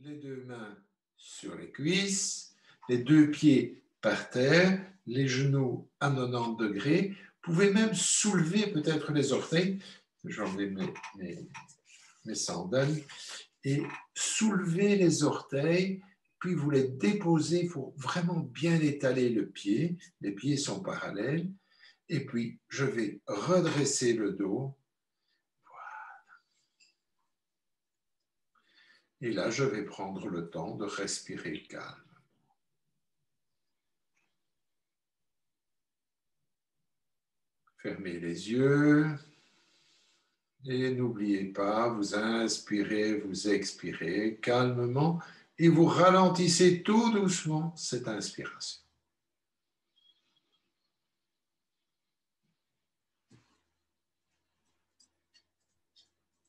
les deux mains sur les cuisses, les deux pieds par terre, les genoux à 90 degrés. Vous pouvez même soulever peut-être les orteils. J'enlève mes sandales. Et soulever les orteils, puis vous les déposez. Il faut vraiment bien étaler le pied. Les pieds sont parallèles. Et puis, je vais redresser le dos. Et là, je vais prendre le temps de respirer calme. Fermez les yeux et n'oubliez pas, vous inspirez, vous expirez calmement et vous ralentissez tout doucement cette inspiration.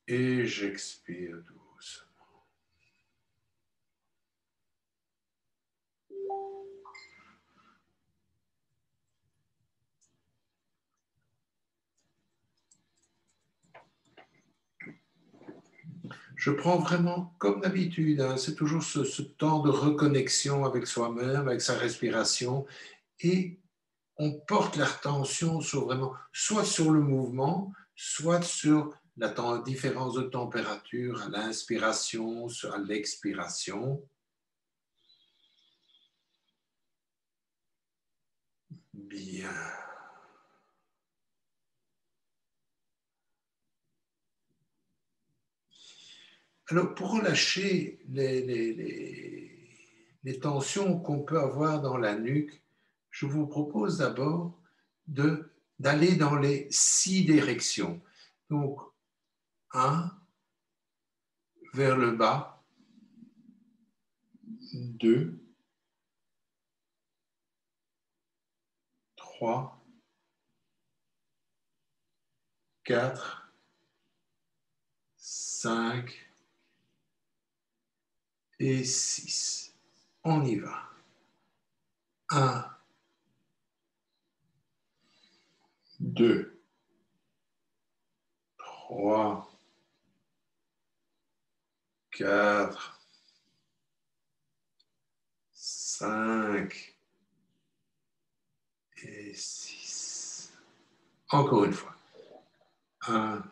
Et j'expire doucement. Je prends vraiment, comme d'habitude, c'est toujours ce temps de reconnexion avec soi-même, avec sa respiration, et on porte l'attention sur vraiment, soit sur le mouvement, soit sur la différence de température à l'inspiration, à l'expiration. Bien. Alors, pour relâcher les tensions qu'on peut avoir dans la nuque, je vous propose d'abord d'aller dans les 6 directions. Donc, 1, vers le bas, 2, 3, 4, 5 et 6. On y va. 1, 2, 3, 4, 5 et 6. Encore une fois. 1,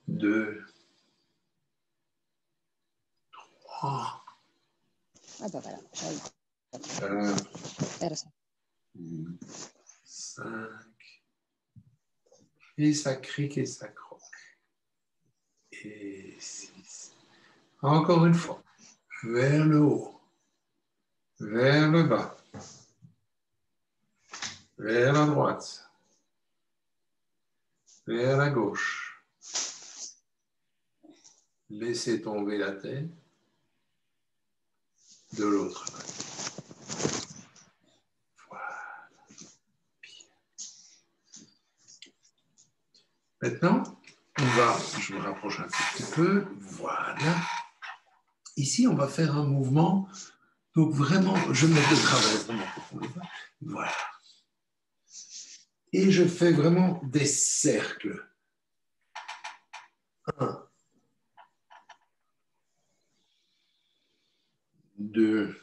2, 3. Ah bah voilà, j'arrive. 4, 5. Et ça crique et ça croque. Et 6. Encore une fois. Vers le haut. Vers le bas. Vers la droite. Vers la gauche. Laissez tomber la tête de l'autre côté. Voilà. Bien. Maintenant, je me rapproche un petit peu. Voilà. Ici, on va faire un mouvement. Donc vraiment, je me mets de travers vraiment profondément. Voilà. Et je fais vraiment des cercles. 1, 2,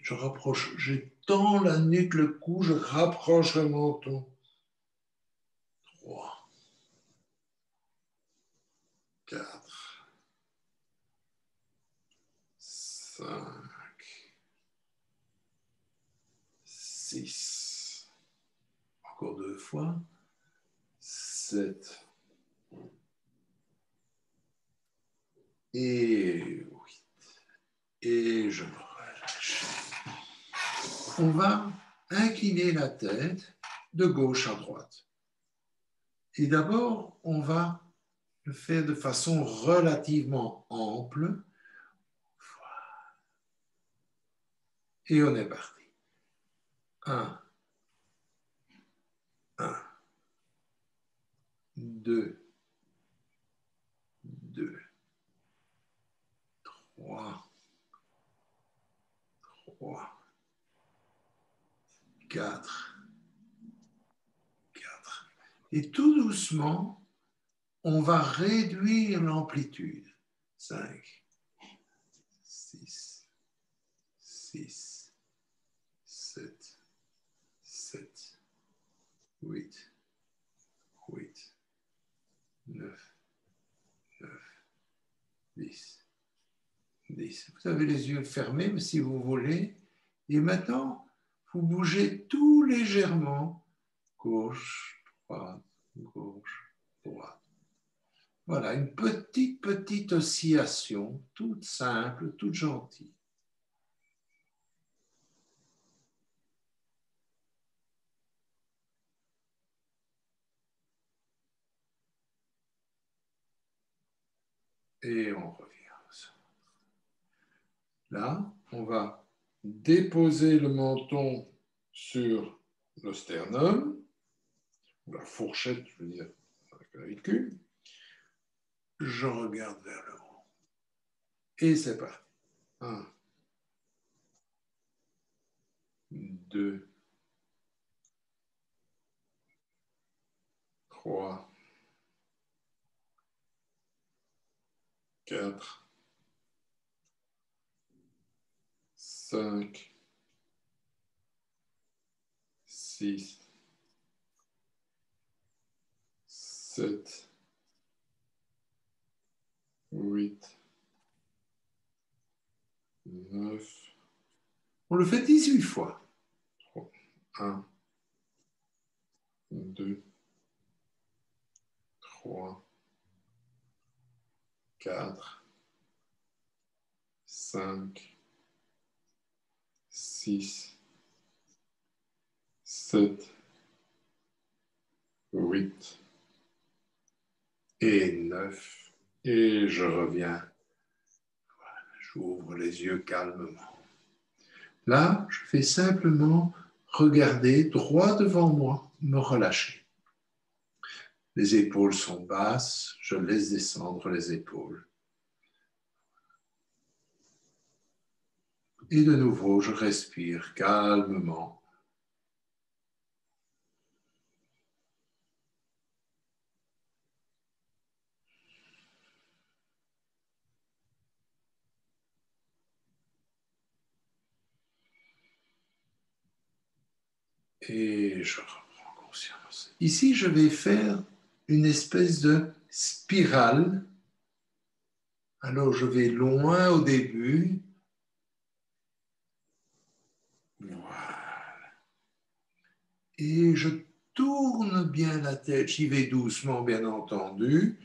je rapproche, je tends la nuque, le cou, je rapproche le menton. 3, 4, 5, 6, encore 2 fois, 7 et 8. Et je me relâche. On va incliner la tête de gauche à droite. Et d'abord, on va le faire de façon relativement ample. Et on est parti. 1, 1, 2, 2, 3, 3, 4, 4. Et tout doucement, on va réduire l'amplitude. 5, 6, 6, 7, 7, 8, 8, 9, 9, 10, 10. Vous avez les yeux fermés, mais si vous voulez. Et maintenant, vous bougez tout légèrement. Gauche, droite, gauche, droite. Voilà, une petite oscillation, toute simple, toute gentille. Et on revient. Là, on va déposer le menton sur le sternum, la fourchette, je veux dire, la clavicule. Je regarde vers le haut. Et c'est parti. 1, 2, 3, 4, 5, 6, 7, 8, 9. On le fait 18 fois. 1, 2, 3, 4, 5, 6, 7, 8 et 9. Et je reviens. J'ouvre les yeux calmement. Là, je fais simplement regarder droit devant moi, me relâcher. Les épaules sont basses, je laisse descendre les épaules. Et de nouveau, je respire calmement. Et je reprends conscience. Ici, je vais faire une espèce de spirale. Alors, je vais loin au début. Voilà. Et je tourne bien la tête. J'y vais doucement, bien entendu.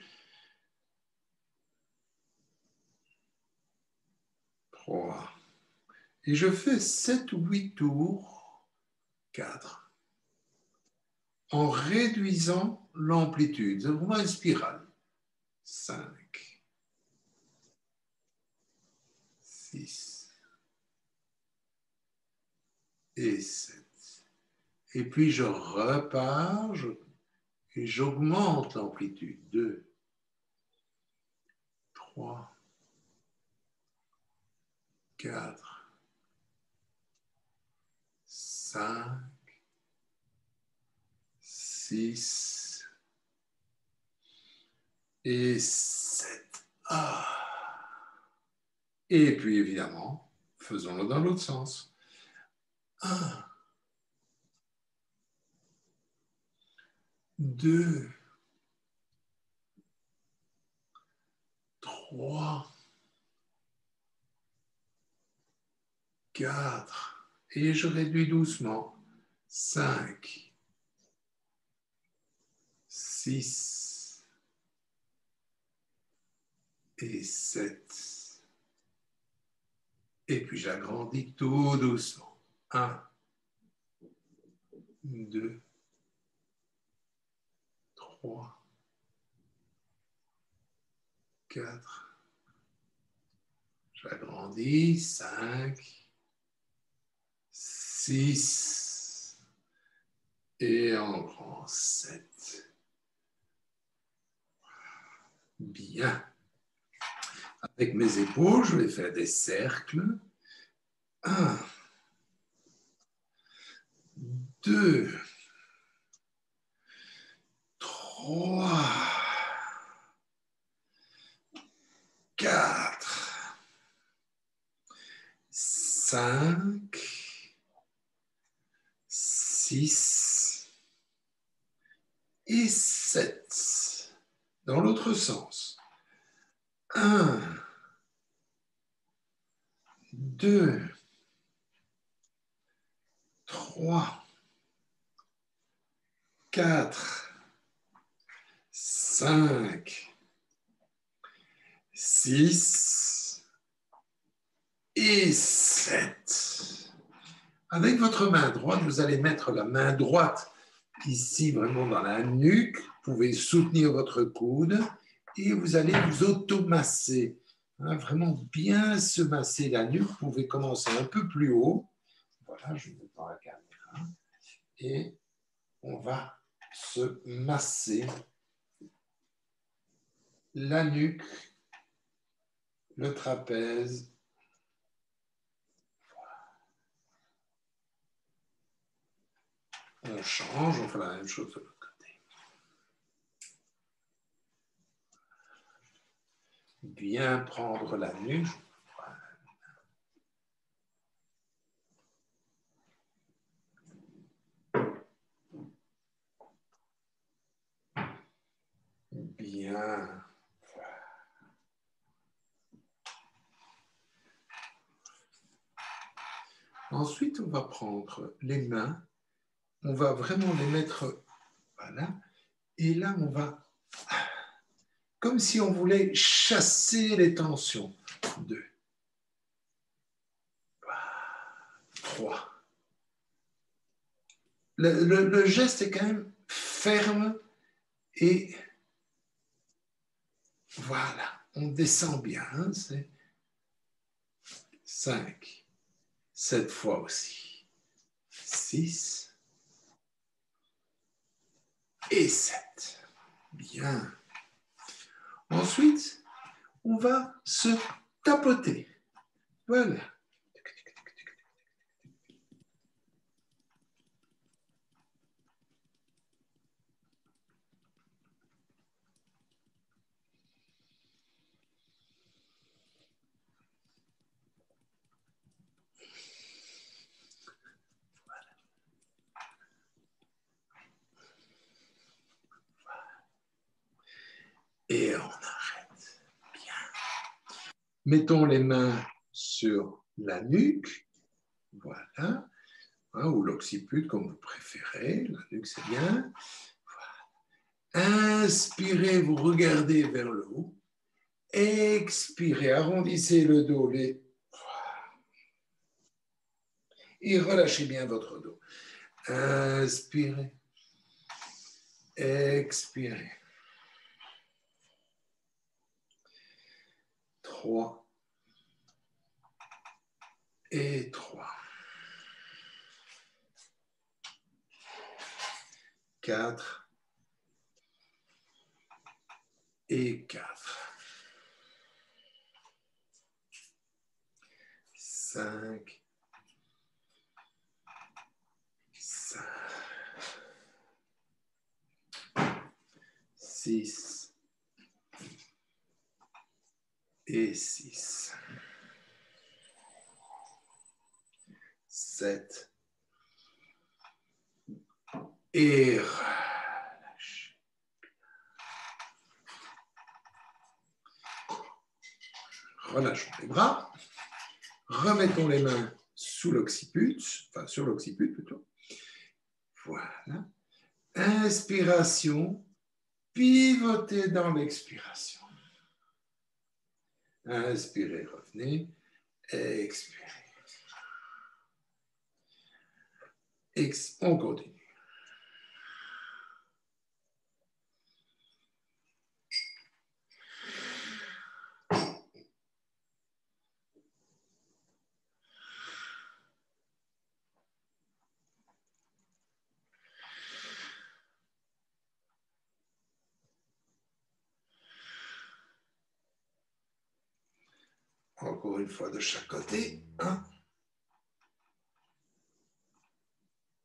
3. Et je fais 7 ou 8 tours. 4. En réduisant l'amplitude. C'est vraiment une spirale. 5, 6 et 7. Et puis je repars et j'augmente l'amplitude. 2, 3, 4, 5, 6 et 7. Ah. Et puis évidemment, faisons-le dans l'autre sens. 1, 2, 3, 4, et je réduis doucement. 5, 6 et 7. Et puis j'agrandis tout doucement. 1, 2, 3, 4. J'agrandis. 5, 6 et en grand 7. Bien. Avec mes épaules, je vais faire des cercles. 1, 2, 3, 6 et 7. Dans l'autre sens. 1, 2, 3, 4, 5, 6 et 7. Avec votre main droite, vous allez mettre la main droite ici, vraiment dans la nuque. Vous pouvez soutenir votre coude et vous allez vous automasser. Vraiment bien se masser la nuque. Vous pouvez commencer un peu plus haut. Voilà, je mets dans la caméra. Et on va se masser la nuque, le trapèze. On change, on fait la même chose de l'autre côté. Bien prendre la nuque. Bien. Ensuite, on va prendre les mains. On va vraiment les mettre, voilà. Et là, on va, comme si on voulait chasser les tensions. 2, 3. Le geste est quand même ferme et voilà, on descend bien. Hein, c'est 5, 7 fois aussi. 6 et 7. Bien. Ensuite, on va se tapoter. Voilà. Et on arrête. Bien. Mettons les mains sur la nuque. Voilà. Hein, ou l'occiput, comme vous préférez. La nuque, c'est bien. Voilà. Inspirez, vous regardez vers le haut. Expirez, arrondissez le dos. Et relâchez bien votre dos. Inspirez. Expirez. 3 et 3. 4 et 4. 5, 5, 6 et 6. 7 et relâche. Relâchons les bras. Remettons les mains sous l'occiput, enfin sur l'occiput plutôt. Voilà. Inspiration, pivotez dans l'expiration. Inspirez, revenez. Expirez. On continue. Encore une fois de chaque côté. 1.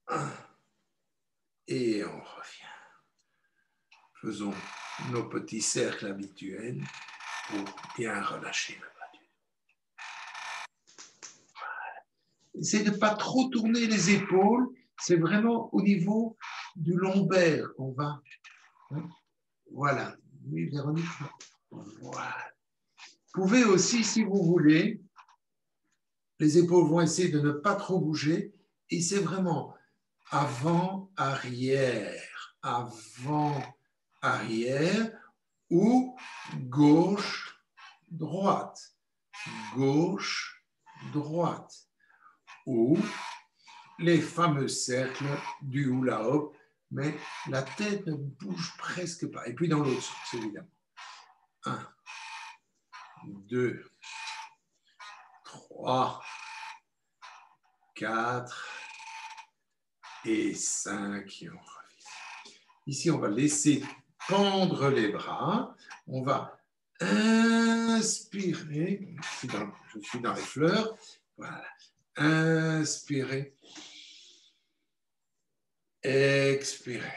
1. Et on revient. Faisons nos petits cercles habituels pour bien relâcher le bas du dos. Voilà. Essayez de ne pas trop tourner les épaules. c'est vraiment au niveau du lombaire qu'on va. Hein? Voilà. Oui, Véronique. Voilà. Vous pouvez aussi, si vous voulez, les épaules vont essayer de ne pas trop bouger. Et c'est vraiment avant, arrière, avant, arrière, ou gauche, droite, gauche, droite, ou les fameux cercles du hula hoop, mais la tête ne bouge presque pas. Et puis dans l'autre sens, évidemment. 1, 2, 3, 4 et 5. Ici, on va laisser pendre les bras. On va inspirer. Je suis dans les fleurs. Voilà. Inspirez. Expirez.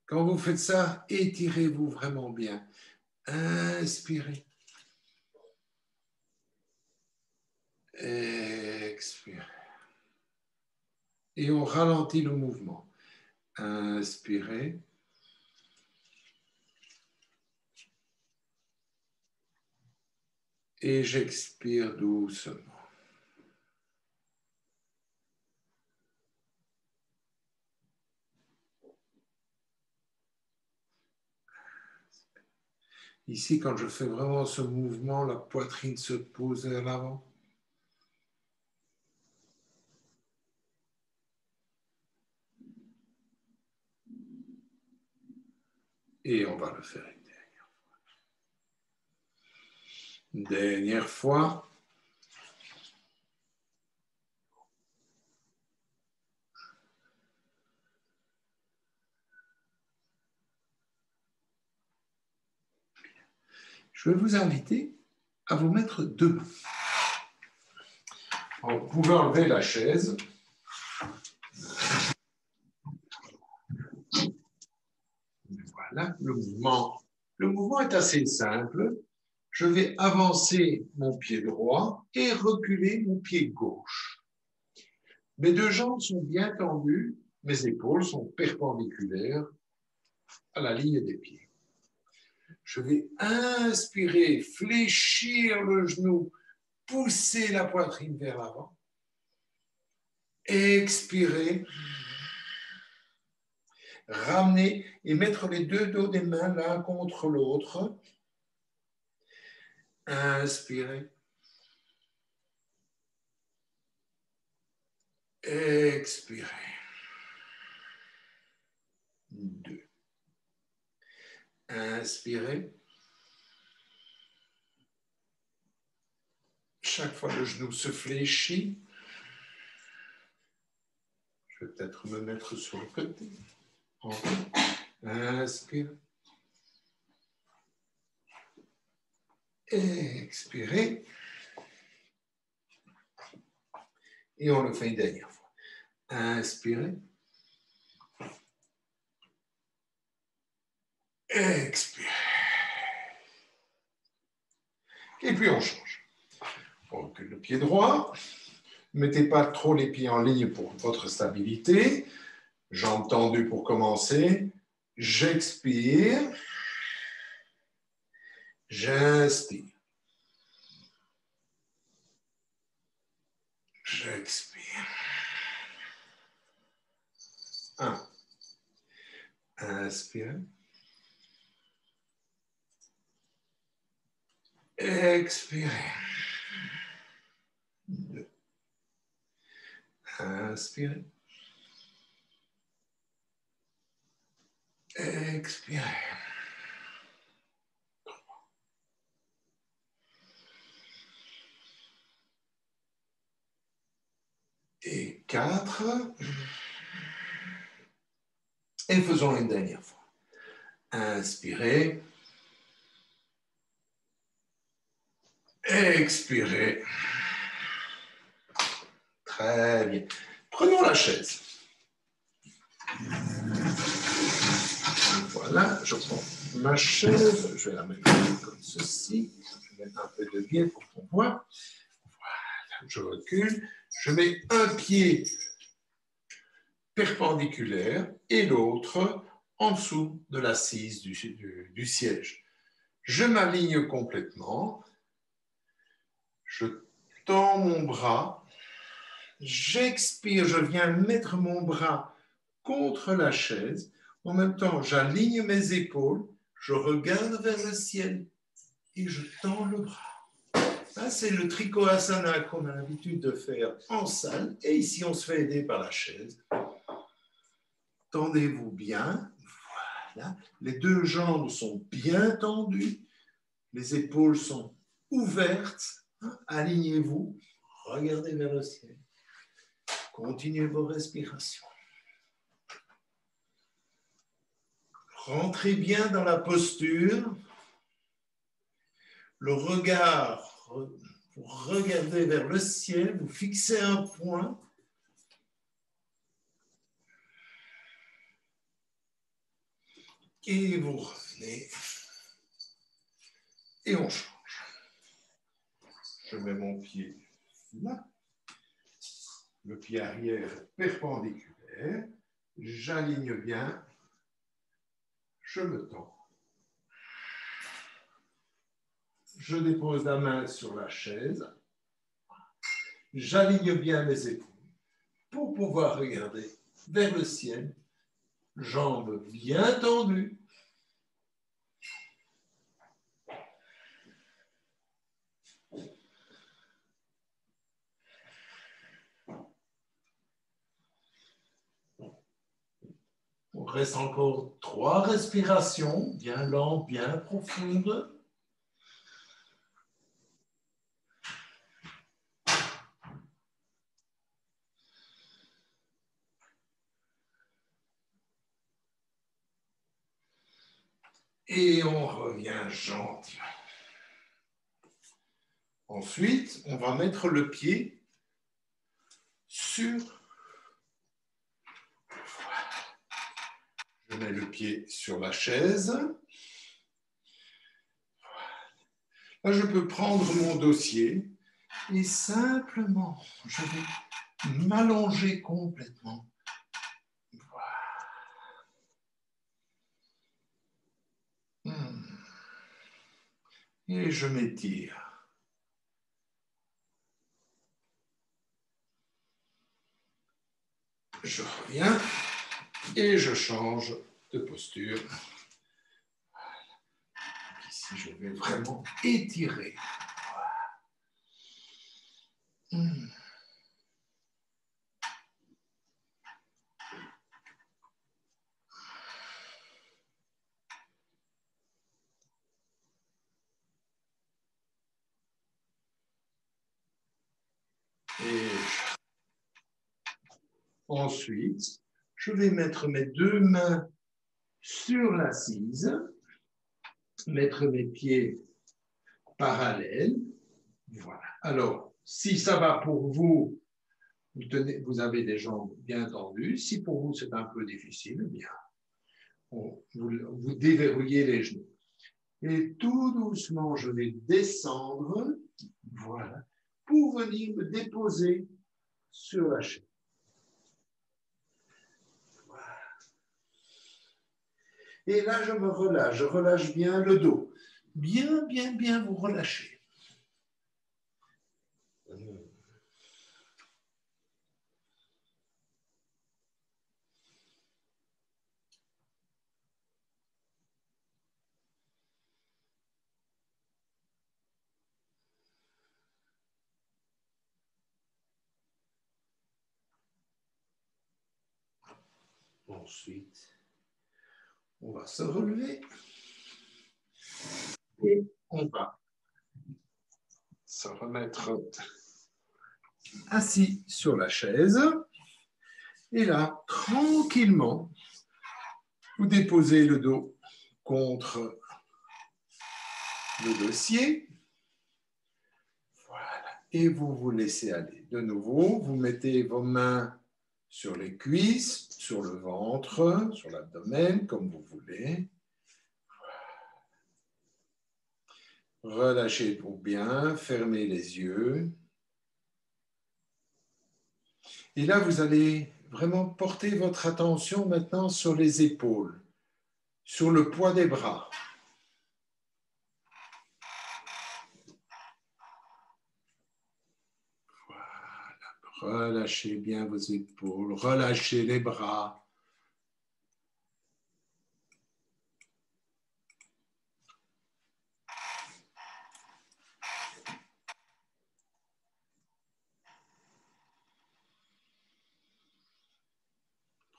Quand vous faites ça, étirez-vous vraiment bien. Inspirez. Expirez. Et on ralentit le mouvement. Inspirez. Et j'expire doucement. Ici, quand je fais vraiment ce mouvement, la poitrine se pose vers l'avant. Et on va le faire une dernière fois. Une dernière fois. Je vais vous inviter à vous mettre debout. Vous pouvez enlever la chaise. Voilà, le mouvement est assez simple. Je vais avancer mon pied droit et reculer mon pied gauche. Mes deux jambes sont bien tendues, mes épaules sont perpendiculaires à la ligne des pieds. Je vais inspirer, fléchir le genou, pousser la poitrine vers l'avant. Expirer, ramener et mettre les deux dos des mains l'un contre l'autre. Inspirer. Expirez. 2. Inspirez. Chaque fois le genou se fléchit. Je vais peut-être me mettre sur le côté. Inspire. Expirez. Et on le fait une dernière fois. Inspirez. Expirez. Et puis on change. On recule le pied droit. Ne mettez pas trop les pieds en ligne pour votre stabilité. Jambes tendues pour commencer. J'expire. J'inspire. J'expire. 1. Inspirez. Expirez. 2. Inspirez. Expirez. 3. Et 4. Et faisons une dernière fois. Inspirez. Expirez. Très bien. Prenons la chaise. Voilà, je prends ma chaise. Je vais la mettre comme ceci. Je vais mettre un peu de biais pour qu'on voit. Voilà, je recule. Je mets un pied perpendiculaire et l'autre en dessous de l'assise du siège. Je m'aligne complètement, je tends mon bras, j'expire, je viens mettre mon bras contre la chaise, en même temps j'aligne mes épaules, je regarde vers le ciel et je tends le bras. C'est le Trikonasana qu'on a l'habitude de faire en salle. Et ici, on se fait aider par la chaise. Tendez-vous bien. Voilà. Les deux jambes sont bien tendues. Les épaules sont ouvertes. Alignez-vous. Regardez vers le ciel. Continuez vos respirations. Rentrez bien dans la posture. Le regard, vous regardez vers le ciel, vous fixez un point. Et vous revenez. Et on change. Je mets mon pied là. Le pied arrière perpendiculaire. J'aligne bien. Je me tends. Je dépose la main sur la chaise. J'aligne bien mes épaules pour pouvoir regarder vers le ciel. Jambes bien tendues. On reste encore 3 respirations, bien lentes, bien profondes. Et on revient gentiment. Ensuite, on va mettre le pied sur... Je mets le pied sur la chaise. Là, je peux prendre mon dossier et simplement, je vais m'allonger complètement. Et je m'étire. Je reviens et je change de posture. Ici, je vais vraiment étirer. Et ensuite, je vais mettre mes 2 mains sur l'assise, mettre mes pieds parallèles. Voilà. Alors, si ça va pour vous, vous avez des jambes bien tendues. Si pour vous, c'est un peu difficile, eh bien, vous déverrouillez les genoux. Et tout doucement, je vais descendre, voilà, pour venir me déposer sur la chaise. Voilà. Et là, je me relâche, je relâche bien le dos. Bien, bien, bien vous relâchez. Ensuite, on va se relever et on va se remettre assis sur la chaise. Et là, tranquillement, vous déposez le dos contre le dossier. Voilà. Et vous vous laissez aller. De nouveau, vous mettez vos mains sur les cuisses, sur le ventre, sur l'abdomen, comme vous voulez. Relâchez-vous bien, fermez les yeux. Et là, vous allez vraiment portez votre attention maintenant sur les épaules, sur le poids des bras. Voilà, relâchez bien vos épaules, relâchez les bras.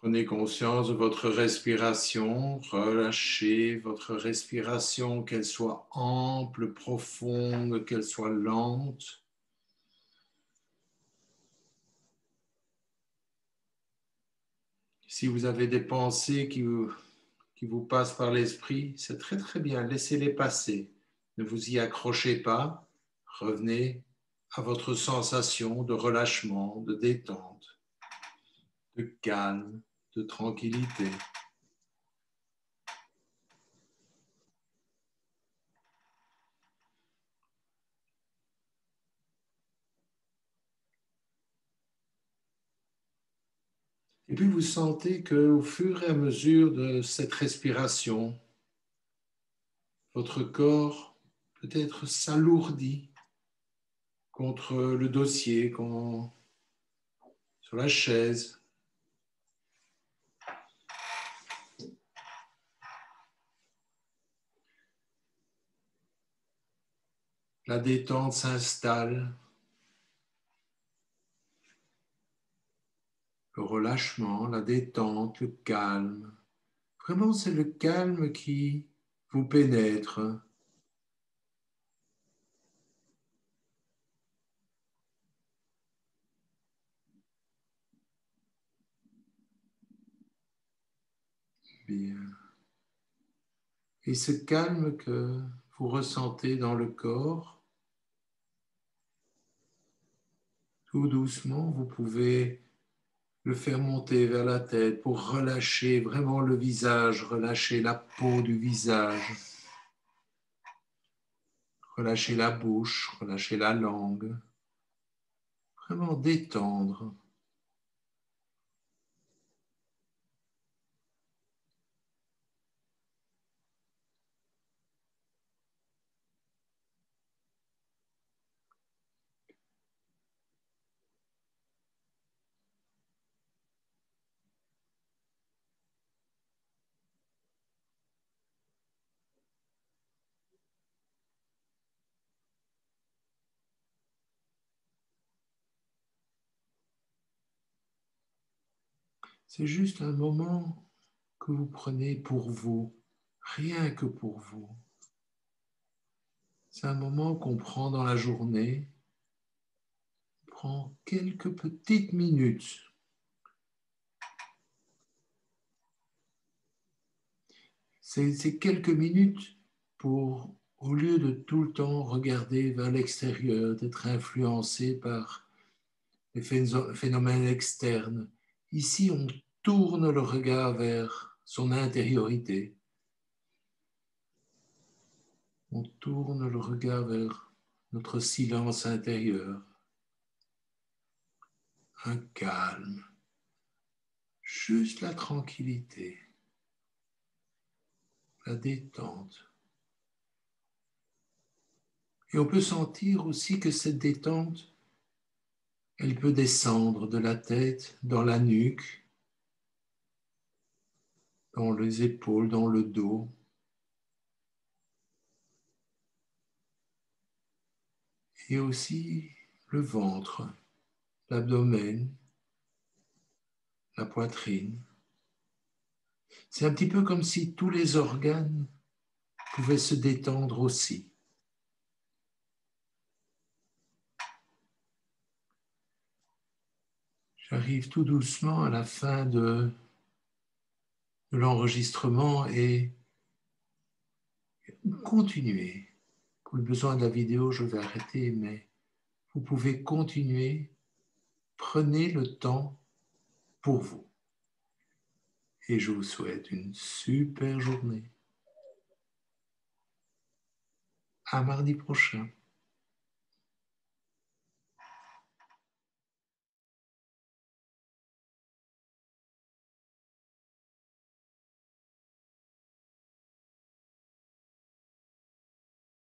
Prenez conscience de votre respiration, relâchez votre respiration, qu'elle soit ample, profonde, qu'elle soit lente. Si vous avez des pensées qui vous passent par l'esprit, c'est très très bien, laissez-les passer. Ne vous y accrochez pas, revenez à votre sensation de relâchement, de détente, de calme, de tranquillité. Et puis vous sentez qu'au fur et à mesure de cette respiration, votre corps peut-être s'alourdit contre le dossier, sur la chaise. La détente s'installe. Le relâchement, la détente, le calme. Vraiment, c'est le calme qui vous pénètre. Bien. Et ce calme que vous ressentez dans le corps, tout doucement, vous pouvez le faire monter vers la tête pour relâcher vraiment le visage, relâcher la peau du visage, relâcher la bouche, relâcher la langue, vraiment détendre. C'est juste un moment que vous prenez pour vous, rien que pour vous. C'est un moment qu'on prend dans la journée, on prend quelques petites minutes. C'est quelques minutes pour, au lieu de tout le temps regarder vers l'extérieur, d'être influencé par les phénomènes externes. Ici, on tourne le regard vers son intériorité. On tourne le regard vers notre silence intérieur. Un calme, juste la tranquillité, la détente. Et on peut sentir aussi que cette détente, elle peut descendre de la tête dans la nuque, dans les épaules, dans le dos. Et aussi le ventre, l'abdomen, la poitrine. C'est un petit peu comme si tous les organes pouvaient se détendre aussi. J'arrive tout doucement à la fin de l'enregistrement et continuez. Pour le besoin de la vidéo, je vais arrêter, mais vous pouvez continuer. Prenez le temps pour vous. Et je vous souhaite une super journée. À mardi prochain.